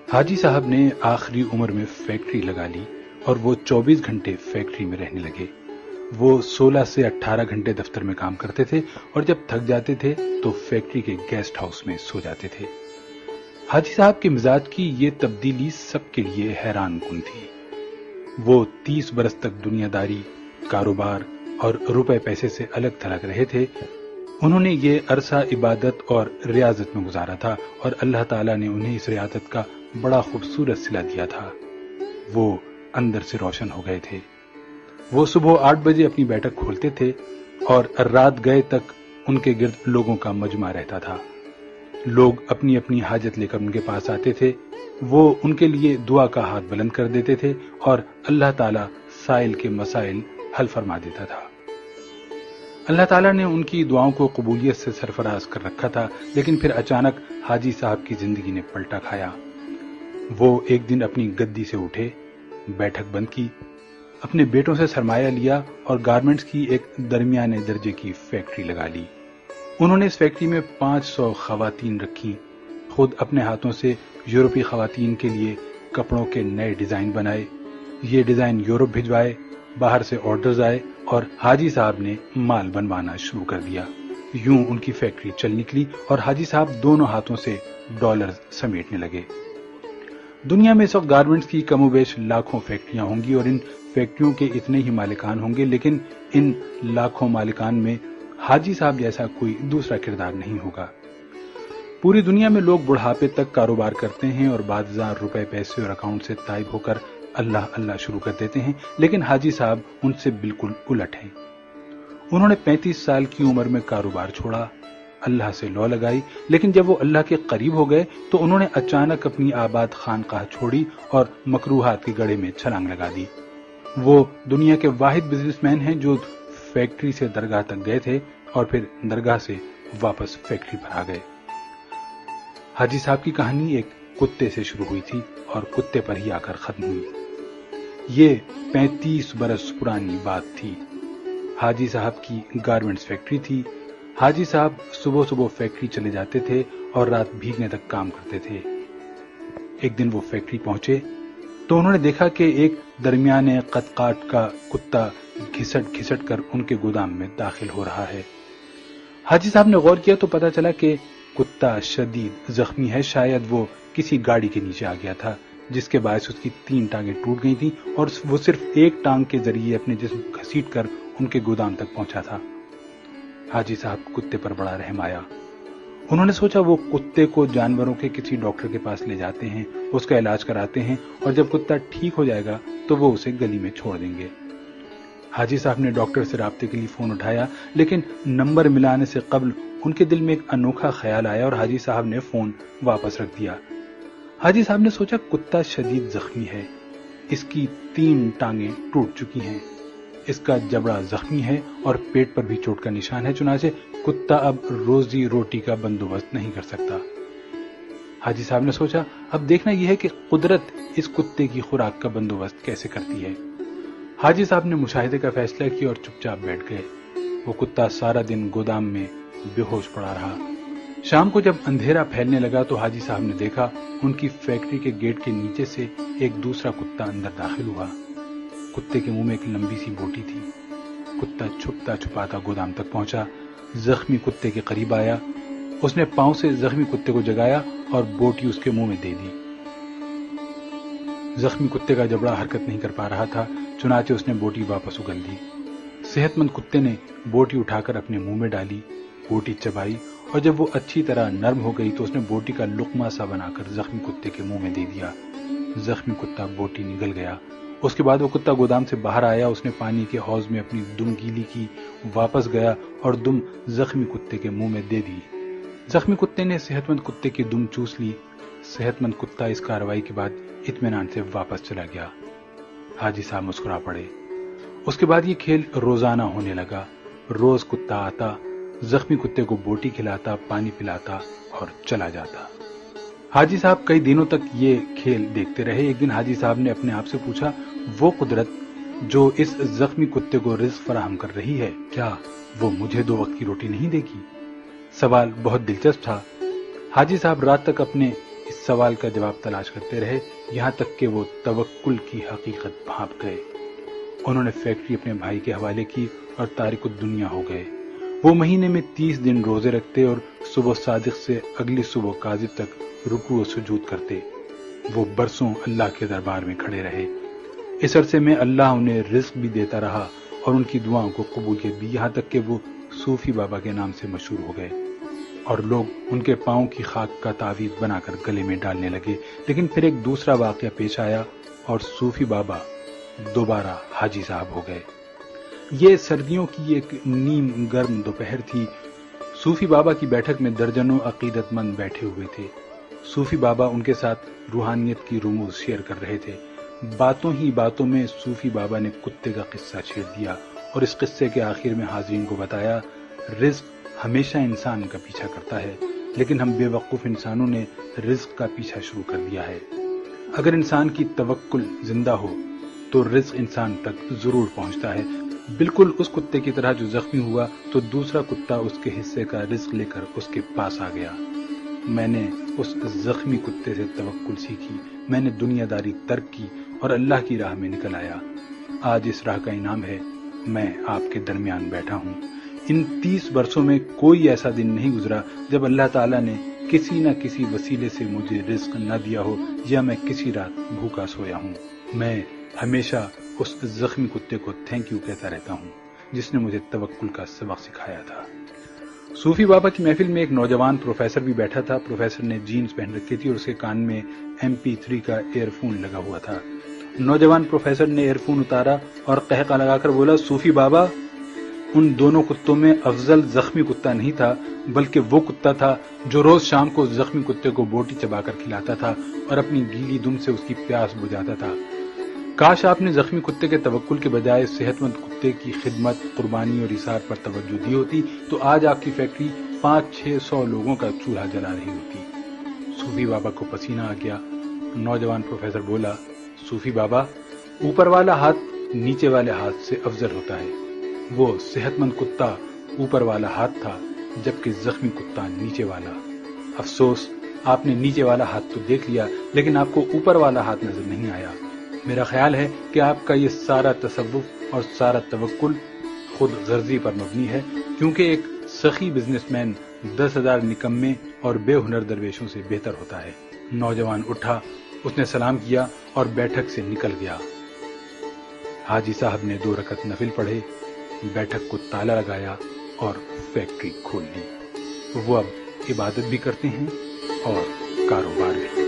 حاجی صاحب نے آخری عمر میں فیکٹری لگا لی اور وہ 24 گھنٹے فیکٹری میں رہنے لگے۔ وہ 16 سے 18 گھنٹے دفتر میں کام کرتے تھے اور جب تھک جاتے تھے تو فیکٹری کے گیسٹ ہاؤس میں سو جاتے تھے۔ حاجی صاحب کے مزاج کی یہ تبدیلی سب کے لیے حیران کن تھی۔ وہ 30 برس تک دنیا داری، کاروبار اور روپے پیسے سے الگ تھلگ رہے تھے۔ انہوں نے یہ عرصہ عبادت اور ریاضت میں گزارا تھا اور اللہ تعالیٰ نے انہیں اس ریاضت کا بڑا خوبصورت صلہ دیا تھا۔ وہ اندر سے روشن ہو گئے تھے۔ وہ صبح 8 بجے اپنی بیٹھک کھولتے تھے اور رات گئے تک ان کے گرد لوگوں کا مجمع رہتا تھا۔ لوگ اپنی اپنی حاجت لے کر ان کے پاس آتے تھے۔ وہ ان کے لیے دعا کا ہاتھ بلند کر دیتے تھے اور اللہ تعالیٰ سائل کے مسائل حل فرما دیتا تھا۔ اللہ تعالیٰ نے ان کی دعاؤں کو قبولیت سے سرفراز کر رکھا تھا، لیکن پھر اچانک حاجی صاحب کی زندگی نے پلٹا کھایا۔ وہ ایک دن اپنی گدی سے اٹھے، بیٹھک بند کی، اپنے بیٹوں سے سرمایہ لیا اور گارمنٹس کی ایک درمیانے درجے کی فیکٹری لگا لی۔ انہوں نے اس فیکٹری میں 500 خواتین رکھی، خود اپنے ہاتھوں سے یورپی خواتین کے لیے کپڑوں کے نئے ڈیزائن بنائے۔ یہ ڈیزائن یورپ بھجوائے، باہر سے آرڈرز آئے اور حاجی صاحب نے مال بنوانا شروع کر دیا۔ یوں ان کی فیکٹری چل نکلی اور حاجی صاحب دونوں ہاتھوں سے ڈالرز سمیٹنے لگے۔ دنیا میں اس وقت گارمنٹس کی کم و بیش لاکھوں فیکٹریاں ہوں گی اور ان فیکٹریوں کے اتنے ہی مالکان ہوں گے، لیکن ان لاکھوں مالکان میں حاجی صاحب جیسا کوئی دوسرا کردار نہیں ہوگا۔ پوری دنیا میں لوگ بڑھاپے تک کاروبار کرتے ہیں اور بعض ہزار روپے پیسے اور اکاؤنٹ سے تائب ہو کر اللہ اللہ شروع کر دیتے ہیں، لیکن حاجی صاحب ان سے بالکل الٹ ہیں۔ انہوں نے 35 سال کی عمر میں کاروبار چھوڑا، اللہ سے لو لگائی، لیکن جب وہ اللہ کے قریب ہو گئے تو انہوں نے اچانک اپنی آباد خانقاہ چھوڑی اور مکروہات کے گڑھے میں چھلانگ لگا دی۔ وہ دنیا کے واحد بزنس مین ہیں جو فیکٹری سے درگاہ تک گئے تھے اور پھر درگاہ سے واپس فیکٹری پر آ گئے۔ حاجی صاحب کی کہانی ایک کتے سے شروع ہوئی تھی اور کتے پر ہی آ کر ختم ہوئی۔ یہ 35 برس پرانی بات تھی۔ حاجی صاحب کی گارمنٹس فیکٹری تھی۔ حاجی صاحب صبح صبح فیکٹری چلے جاتے تھے اور رات بھیگنے تک کام کرتے تھے۔ ایک دن وہ فیکٹری پہنچے تو انہوں نے دیکھا کہ ایک درمیانے قد کاٹ کا کتا گھسٹ گھسٹ کر ان کے گودام میں داخل ہو رہا ہے۔ حاجی صاحب نے غور کیا تو پتا چلا کہ کتا شدید زخمی ہے، شاید وہ کسی گاڑی کے نیچے آ گیا تھا جس کے باعث اس کی 3 ٹانگیں ٹوٹ گئی تھیں اور وہ صرف ایک ٹانگ کے ذریعے اپنے جسم کو گھسیٹ کر ان کے گودام تک پہنچا تھا۔ حاجی صاحب کتے پر بڑا رحم آیا۔ انہوں نے سوچا وہ کتے کو جانوروں کے کسی ڈاکٹر کے پاس لے جاتے ہیں، اس کا علاج کراتے ہیں اور جب کتا ٹھیک ہو جائے گا تو وہ اسے گلی میں چھوڑ دیں گے۔ حاجی صاحب نے ڈاکٹر سے رابطے کے لیے فون اٹھایا، لیکن نمبر ملانے سے قبل ان کے دل میں ایک انوکھا خیال آیا اور حاجی صاحب نے فون واپس رکھ دیا۔ حاجی صاحب نے سوچا کتا شدید زخمی ہے، اس کی 3 ٹانگیں ٹوٹ چکی ہیں، اس کا جبڑا زخمی ہے اور پیٹ پر بھی چوٹ کا نشان ہے، چنانچہ کتا اب روزی روٹی کا بندوبست نہیں کر سکتا۔ حاجی صاحب نے سوچا اب دیکھنا یہ ہے کہ قدرت اس کتے کی خوراک کا بندوبست کیسے کرتی ہے۔ حاجی صاحب نے مشاہدے کا فیصلہ کیا اور چپ چاپ بیٹھ گئے۔ وہ کتا سارا دن گودام میں بے ہوش پڑا رہا۔ شام کو جب اندھیرا پھیلنے لگا تو حاجی صاحب نے دیکھا ان کی فیکٹری کے گیٹ کے نیچے سے ایک دوسرا کتا اندر داخل ہوا۔ کتے کے منہ میں ایک لمبی سی بوٹی تھی۔ کتا چھپتا چھپاتا گودام تک پہنچا، زخمی کتے کے قریب آیا، اس نے پاؤں سے زخمی کتے کو جگایا اور بوٹی اس کے منہ میں دے دی۔ زخمی کتے کا جبڑا حرکت نہیں کر پا رہا تھا، چنانچہ اس نے بوٹی واپس اگل دی۔ صحت مند کتے نے بوٹی اٹھا کر اپنے منہ میں ڈالی، بوٹی چبائی اور جب وہ اچھی طرح نرم ہو گئی تو اس نے بوٹی کا لقمہ سا بنا کر زخمی کتے کے منہ میں دے دیا۔ زخمی کتا بوٹی نگل گیا۔ اس کے بعد وہ کتا گودام سے باہر آیا، اس نے پانی کے حوض میں اپنی دم گیلی کی، واپس گیا اور دم زخمی کتے کے منہ میں دے دی۔ زخمی کتے نے صحت مند کتے کی دم چوس لی۔ صحت مند کتا اس کارروائی کے بعد اطمینان سے واپس چلا گیا۔ حاجی صاحب مسکرا پڑے۔ اس کے بعد یہ کھیل روزانہ ہونے لگا۔ روز کتا آتا، زخمی کتے کو بوٹی کھلاتا، پانی پلاتا اور چلا جاتا۔ حاجی صاحب کئی دنوں تک یہ کھیل دیکھتے رہے۔ ایک دن حاجی صاحب نے اپنے آپ سے پوچھا، وہ قدرت جو اس زخمی کتے کو رزق فراہم کر رہی ہے، کیا وہ مجھے 2 وقت کی روٹی نہیں دے گی؟ سوال بہت دلچسپ تھا۔ حاجی صاحب رات تک اپنے اس سوال کا جواب تلاش کرتے رہے یہاں تک کہ وہ توکل کی حقیقت بھانپ گئے۔ انہوں نے فیکٹری اپنے بھائی کے حوالے کی اور تارک الدنیا ہو گئے۔ وہ مہینے میں 30 دن روزے رکھتے اور صبح صادق سے اگلی صبح کاذب تک رکوع و سجود کرتے۔ وہ برسوں اللہ کے دربار میں کھڑے رہے۔ اس عرصے میں اللہ انہیں رزق بھی دیتا رہا اور ان کی دعاؤں کو قبولیت بھی، یہاں تک کہ وہ صوفی بابا کے نام سے مشہور ہو گئے اور لوگ ان کے پاؤں کی خاک کا تعویذ بنا کر گلے میں ڈالنے لگے۔ لیکن پھر ایک دوسرا واقعہ پیش آیا اور صوفی بابا دوبارہ حاجی صاحب ہو گئے۔ یہ سردیوں کی ایک نیم گرم دوپہر تھی۔ صوفی بابا کی بیٹھک میں درجنوں عقیدت مند بیٹھے ہوئے تھے۔ صوفی بابا ان کے ساتھ روحانیت کی رموز شیئر کر رہے تھے۔ باتوں ہی باتوں میں صوفی بابا نے کتے کا قصہ چھیڑ دیا اور اس قصے کے آخر میں حاضرین کو بتایا، رزق ہمیشہ انسان کا پیچھا کرتا ہے، لیکن ہم بے وقوف انسانوں نے رزق کا پیچھا شروع کر دیا ہے۔ اگر انسان کی توکل زندہ ہو تو رزق انسان تک ضرور پہنچتا ہے، بالکل اس کتے کی طرح جو زخمی ہوا تو دوسرا کتا اس کے حصے کا رزق لے کر اس کے پاس آ گیا۔ میں نے اس زخمی کتے سے توکل سیکھی، میں نے دنیا داری ترک کی اور اللہ کی راہ میں نکل آیا۔ آج اس راہ کا انعام ہے، میں آپ کے درمیان بیٹھا ہوں۔ ان 30 برسوں میں کوئی ایسا دن نہیں گزرا جب اللہ تعالیٰ نے کسی نہ کسی وسیلے سے مجھے رزق نہ دیا ہو یا میں کسی رات بھوکا سویا ہوں۔ میں ہمیشہ اس زخمی کتے کو تھینک یو کہتا رہتا ہوں جس نے مجھے توکل کا سبق سکھایا تھا۔ صوفی بابا کی محفل میں ایک نوجوان پروفیسر بھی بیٹھا تھا۔ پروفیسر نے جینز پہن رکھی تھی اور اس کے کان میں MP3 کا ایئر فون لگا ہوا تھا۔ نوجوان پروفیسر نے ایئر فون اتارا اور قہقہ لگا کر بولا، صوفی بابا، ان دونوں کتوں میں افضل زخمی کتا نہیں تھا بلکہ وہ کتا تھا جو روز شام کو زخمی کتے کو بوٹی چبا کر کھلاتا تھا اور اپنی گیلی دم سے اس کی پیاس بجھاتا تھا۔ کاش آپ نے زخمی کتے کے توکل کے بجائے صحت مند کتے کی خدمت، قربانی اور ایثار پر توجہ دی ہوتی تو آج آپ کی فیکٹری 500-600 لوگوں کا چولہا جلا رہی ہوتی۔ صوفی بابا کو پسینہ آ گیا۔ نوجوان پروفیسر بولا، صوفی بابا، اوپر والا ہاتھ نیچے والے ہاتھ سے افضل ہوتا ہے۔ وہ صحت مند کتا اوپر والا ہاتھ تھا جبکہ زخمی کتا نیچے والا۔ افسوس، آپ نے نیچے والا ہاتھ تو دیکھ لیا لیکن آپ کو اوپر والا ہاتھ نظر نہیں آیا۔ میرا خیال ہے کہ آپ کا یہ سارا تصوف اور سارا توکل خود غرضی پر مبنی ہے، کیونکہ ایک سخی بزنس مین 10,000 نکمے اور بے ہنر درویشوں سے بہتر ہوتا ہے۔ نوجوان اٹھا، اس نے سلام کیا اور بیٹھک سے نکل گیا۔ حاجی صاحب نے 2 رکعت نفل پڑھے، بیٹھک کو تالا لگایا اور فیکٹری کھول لی۔ وہ اب عبادت بھی کرتے ہیں اور کاروبار بھی۔